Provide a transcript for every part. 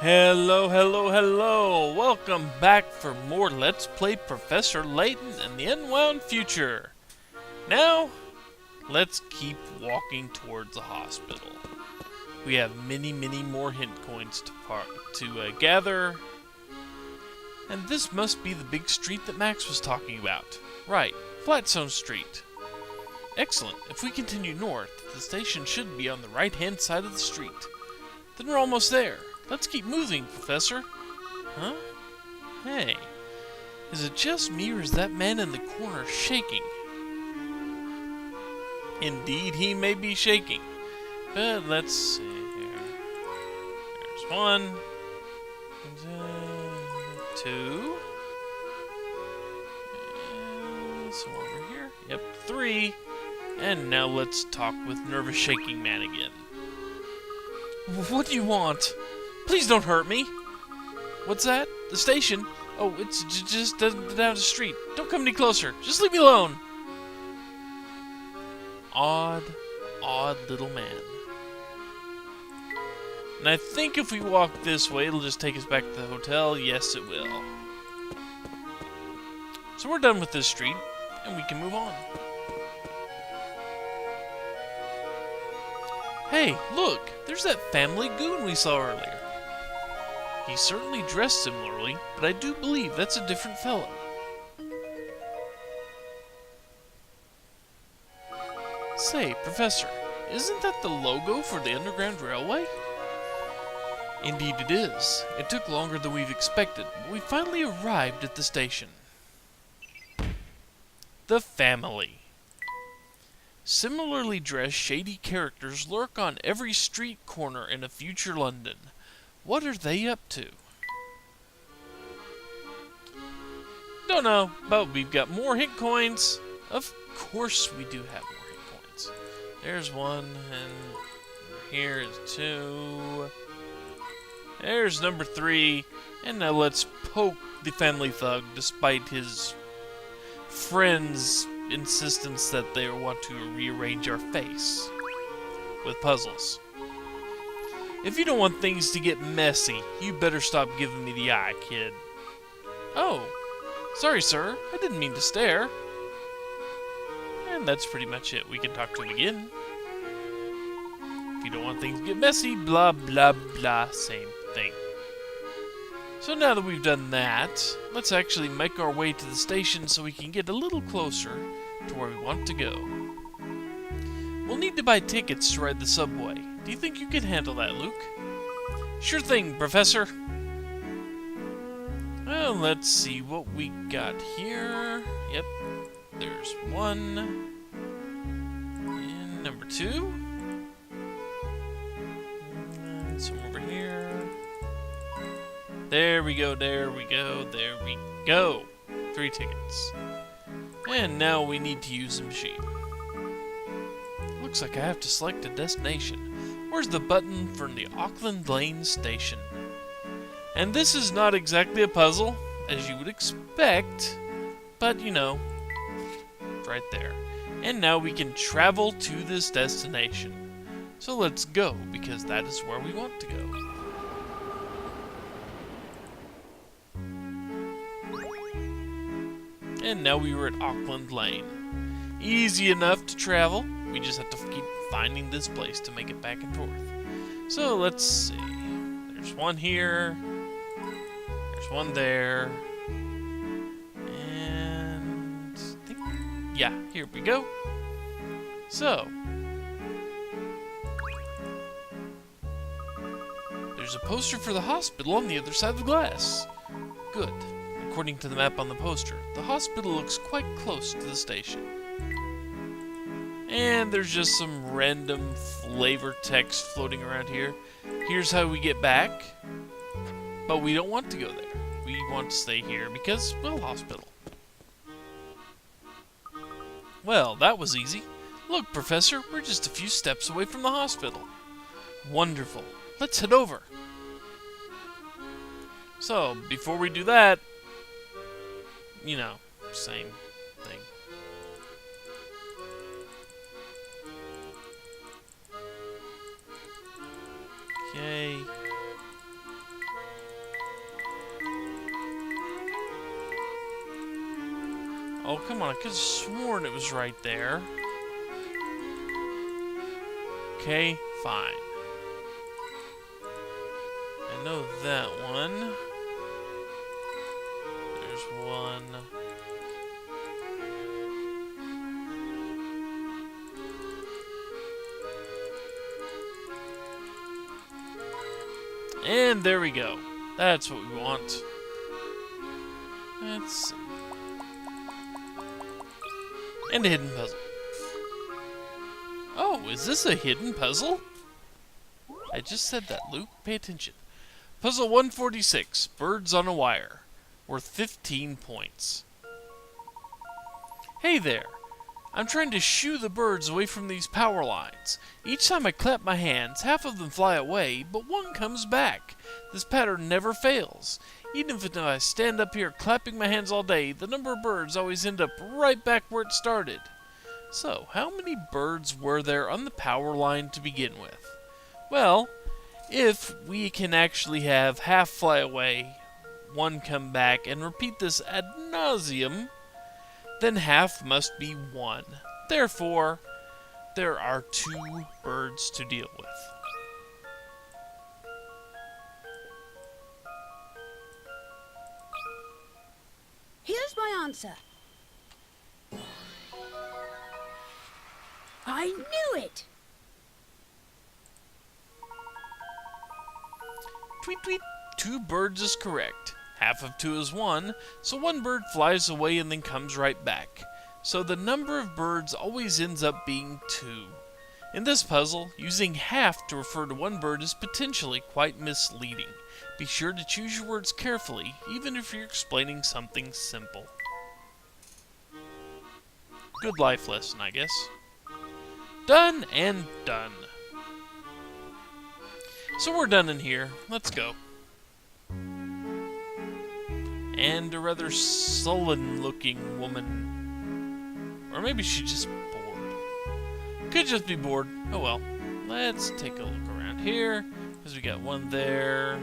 Hello, hello, hello! Welcome back for more Let's Play Professor Layton and the Unwound Future. Now, let's keep walking towards the hospital. We have many more hint coins to gather. And this must be the big street that Max was talking about. Right, Flatstone Street. Excellent. If we continue north, the station should be on the right-hand side of the street. Then we're almost there. Let's keep moving, Professor. Huh? Hey. Is it just me or is that man in the corner shaking? Indeed, he may be shaking. But let's see here. There's one. Two. And some over here. Yep, three. And now let's talk with Nervous Shaking Man again. What do you want? Please don't hurt me. What's that? The station? Oh, it's just down the street. Don't come any closer. Just leave me alone. Odd little man. And I think if we walk this way, it'll just take us back to the hotel. Yes, it will. So we're done with this street, and we can move on. Hey, look! There's that family goon we saw earlier. He's certainly dressed similarly, but I do believe that's a different fellow. Say, Professor, isn't that the logo for the Underground Railway? Indeed it is. It took longer than we've expected, but we finally arrived at the station. The family. Similarly dressed shady characters lurk on every street corner in a future London. What are they up to? Don't know, but we've got more hint coins. Of course we do have more hint coins. There's one, and here is two. There's number 3, and now let's poke the family thug despite his friends' insistence that they want to rearrange our face with puzzles. If you don't want things to get messy, you better stop giving me the eye, kid. Oh, sorry, sir. I didn't mean to stare. And that's pretty much it. We can talk to him again. If you don't want things to get messy, blah, blah, blah, same thing. So now that we've done that, let's actually make our way to the station so we can get a little closer to where we want to go. We'll need to buy tickets to ride the subway. Do you think you can handle that, Luke? Sure thing, Professor. Well, let's see what we got here. Yep, there's one. And number 2. And some over here. There we go, there we go, there we go. 3 tickets. And now we need to use the machine. Looks like I have to select a destination. Where's the button for the Auckland Lane station? And this is not exactly a puzzle, as you would expect, but you know, right there. And now we can travel to this destination. So let's go, because that is where we want to go. And now we were at Auckland Lane. Easy enough to travel. We just have to keep finding this place to make it back and forth. So let's see. There's one here. There's one there. And I think, yeah, here we go. So there's a poster for the hospital on the other side of the glass. Good. According to the map on the poster, the hospital looks quite close to the station. And there's just some random flavor text floating around here. Here's how we get back. But we don't want to go there. We want to stay here because, well, hospital. Well, that was easy. Look, Professor, we're just a few steps away from the hospital. Wonderful. Let's head over. So, before we do that, you know, same thing. Okay. Oh, come on. I could have sworn it was right there. Okay, fine. I know that one. There's one. And there we go. That's what we want. Let's see. And a hidden puzzle. Oh, is this a hidden puzzle? I just said that, Luke. Pay attention. Puzzle 146, Birds on a Wire. Worth 15 points. Hey there. I'm trying to shoo the birds away from these power lines. Each time I clap my hands, half of them fly away, but one comes back. This pattern never fails. Even if I stand up here clapping my hands all day, the number of birds always end up right back where it started. So, how many birds were there on the power line to begin with? Well, if we can actually have half fly away, one come back, and repeat this ad nauseum, then half must be one. Therefore, there are 2 birds to deal with. Here's my answer. I knew it! Tweet tweet, 2 birds is correct. Half of 2 is 1, so one bird flies away and then comes right back. So the number of birds always ends up being 2. In this puzzle, using half to refer to one bird is potentially quite misleading. Be sure to choose your words carefully, even if you're explaining something simple. Good life lesson, I guess. Done and done. So we're done in here. Let's go. And a rather sullen-looking woman. Or maybe she's just bored. Could just be bored. Oh well. Let's take a look around here. Because we got one there.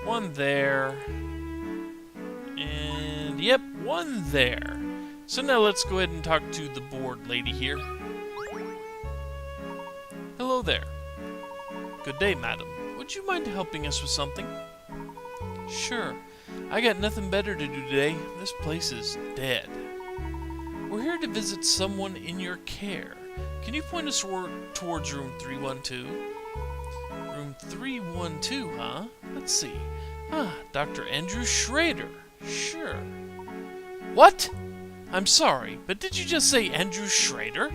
One there. And, yep, one there. So now let's go ahead and talk to the bored lady here. Hello there. Good day, madam. Would you mind helping us with something? Sure. I got nothing better to do today. This place is dead. We're here to visit someone in your care. Can you point us towards room 312? Room 312, huh? Let's see. Ah, Dr. Andrew Schrader. Sure. What? I'm sorry, but did you just say Andrew Schrader?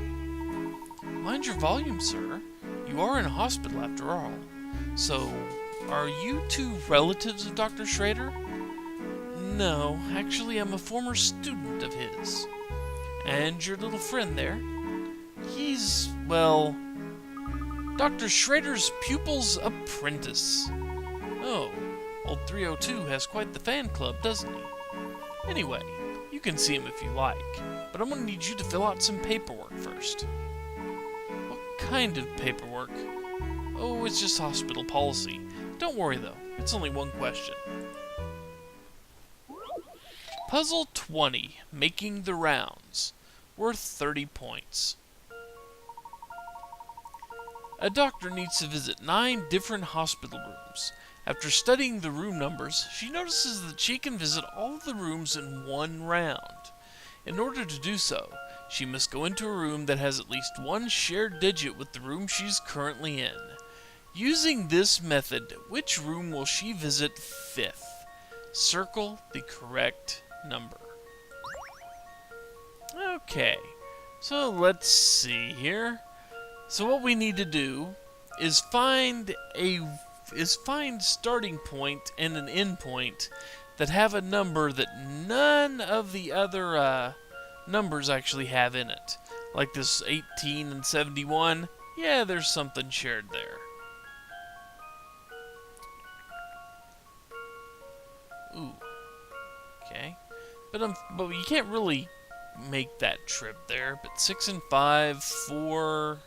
Mind your volume, sir. You are in a hospital after all. So, are you 2 relatives of Dr. Schrader? No, actually I'm a former student of his. And your little friend there? He's, well, Dr. Schrader's pupil's apprentice. Oh, old 302 has quite the fan club, doesn't he? Anyway, you can see him if you like, but I'm going to need you to fill out some paperwork first. What kind of paperwork? Oh, it's just hospital policy. Don't worry though, it's only one question. Puzzle 20, Making the Rounds, worth 30 points. A doctor needs to visit 9 different hospital rooms. After studying the room numbers, she notices that she can visit all of the rooms in one round. In order to do so, she must go into a room that has at least one shared digit with the room she's currently in. Using this method, which room will she visit 5th? Circle the correct number. Okay, so let's see here. So what we need to do is find starting point and an end point that have a number that none of the other numbers actually have in it. Like this 18 and 71, yeah, there's something shared there. Ooh. Okay. But you can't really make that trip there. But 6 and 5, 4.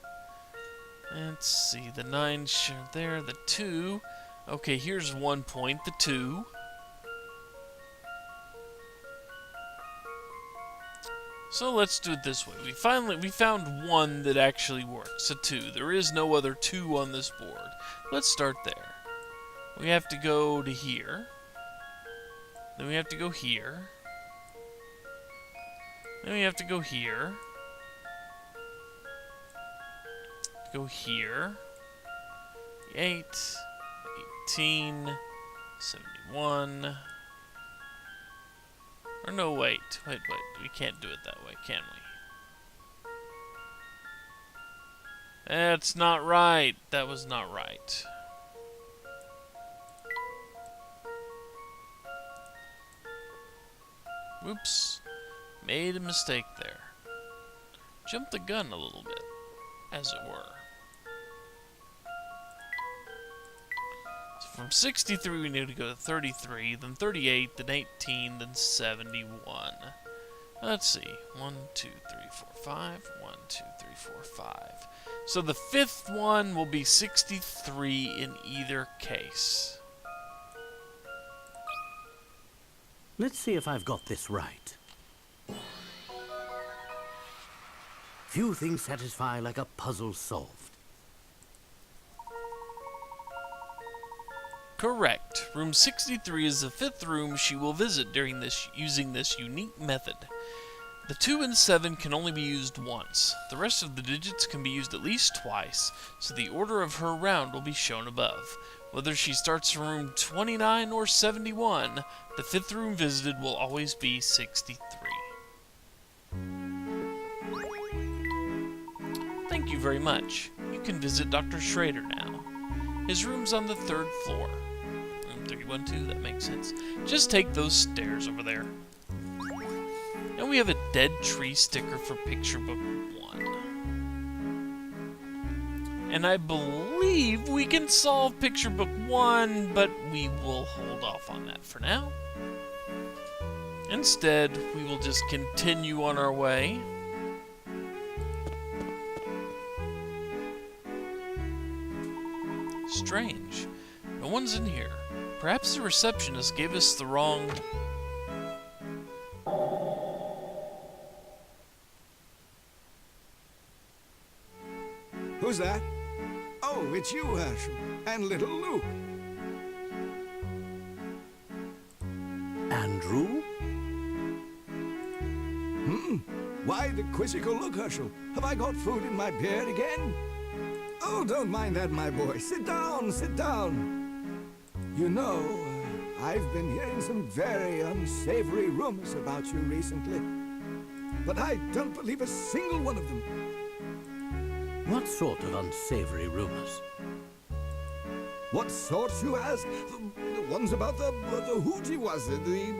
Let's see, the 9 shared there, the 2. Okay, here's 1 point, the 2. So let's do it this way. We found one that actually works, a 2. There is no other 2 on this board. Let's start there. We have to go to here. Then we have to go here. Then we have to go here. Go here. 8, 18, 71. Or no, wait. We can't do it that way, can we? That's not right. That was not right. Whoops. Made a mistake there. Jumped the gun a little bit, as it were. So from 63 we need to go to 33, then 38, then 18, then 71. Let's see. 1, 2, 3, 4, 5. 1, 2, 3, 4, 5. So the 5th one will be 63 in either case. Let's see if I've got this right. Few things satisfy like a puzzle solved. Correct. Room 63 is the 5th room she will visit using this unique method. The 2 and 7 can only be used once. The rest of the digits can be used at least twice, so the order of her round will be shown above. Whether she starts from room 29 or 71, the 5th room visited will always be 63. Thank you very much. You can visit Dr. Schrader now. His room's on the 3rd floor. Room 31-2, that makes sense. Just take those stairs over there. And we have a dead tree sticker for picture book 1. And I believe we can solve picture book 1, but we will hold off on that for now. Instead, we will just continue on our way. Strange. No one's in here. Perhaps the receptionist gave us the wrong... Who's that? Oh, it's you, Herschel, and little Luke. Andrew? Why the quizzical look, Herschel? Have I got food in my beard again? Oh, don't mind that, my boy. Sit down, sit down. You know, I've been hearing some very unsavory rumors about you recently. But I don't believe a single one of them. What sort of unsavory rumors? What sort, you ask? The ones about the hooty was it? The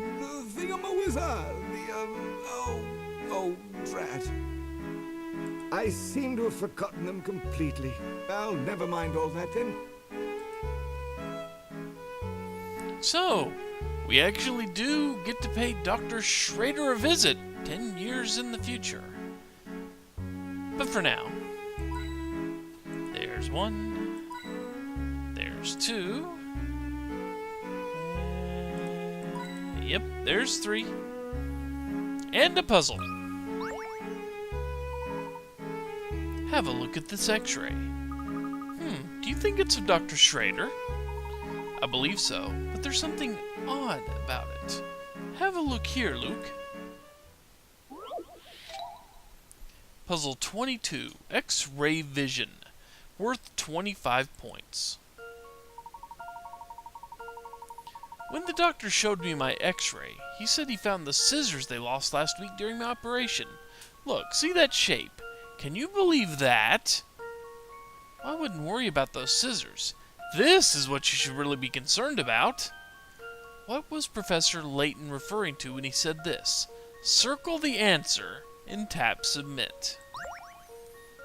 thingamawizard? Oh, drat. I seem to have forgotten them completely. Well, never mind all that then. So, we actually do get to pay Dr. Schrader a visit 10 years in the future. But for now, there's 1, there's 2, yep, there's 3, and a puzzle. Have a look at this x-ray. Do you think it's of Dr. Schrader? I believe so, but there's something odd about it. Have a look here, Luke. Puzzle 22, X-ray vision, worth 25 points. When the doctor showed me my x-ray, he said he found the scissors they lost last week during my operation. Look, see that shape? Can you believe that? I wouldn't worry about those scissors. This is what you should really be concerned about. What was Professor Layton referring to when he said this? Circle the answer and tap submit.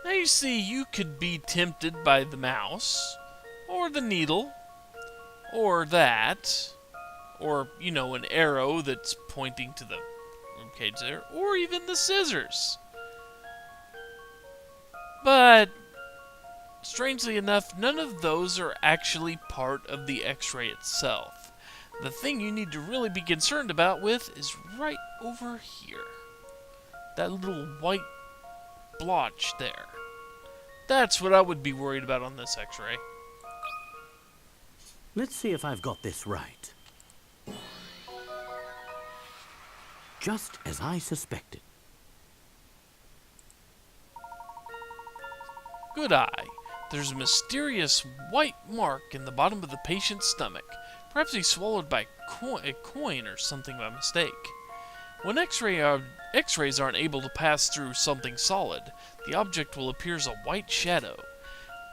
Now you see, you could be tempted by the mouse, or the needle, or that, or, you know, an arrow that's pointing to the ribcage there, or even the scissors. But, strangely enough, none of those are actually part of the x-ray itself. The thing you need to really be concerned about with is right over here. that little white blotch there. That's what I would be worried about on this x-ray. Let's see if I've got this right. Just as I suspected. Good eye. There's a mysterious white mark in the bottom of the patient's stomach. Perhaps he swallowed by a coin or something by mistake. When X-rays aren't able to pass through something solid, the object will appear as a white shadow.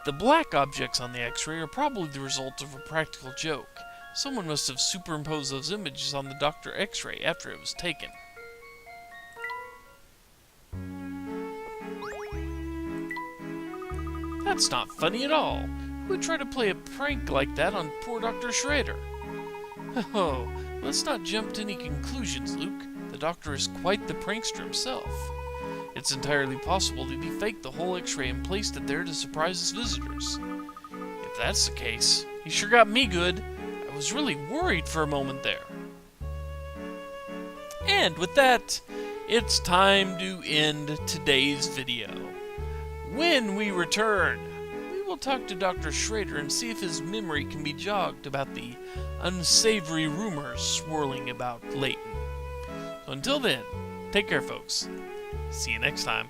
The black objects on the X-ray are probably the result of a practical joke. Someone must have superimposed those images on the Dr. X-ray after it was taken. That's not funny at all. Who would try to play a prank like that on poor Dr. Schrader? Oh, let's not jump to any conclusions, Luke. The doctor is quite the prankster himself. It's entirely possible that he faked the whole X-ray and placed it there to surprise his visitors. If that's the case, he sure got me good. I was really worried for a moment there. And with that, it's time to end today's video. When we return, we will talk to Dr. Schrader and see if his memory can be jogged about the unsavory rumors swirling about Layton. So until then, take care, folks. See you next time.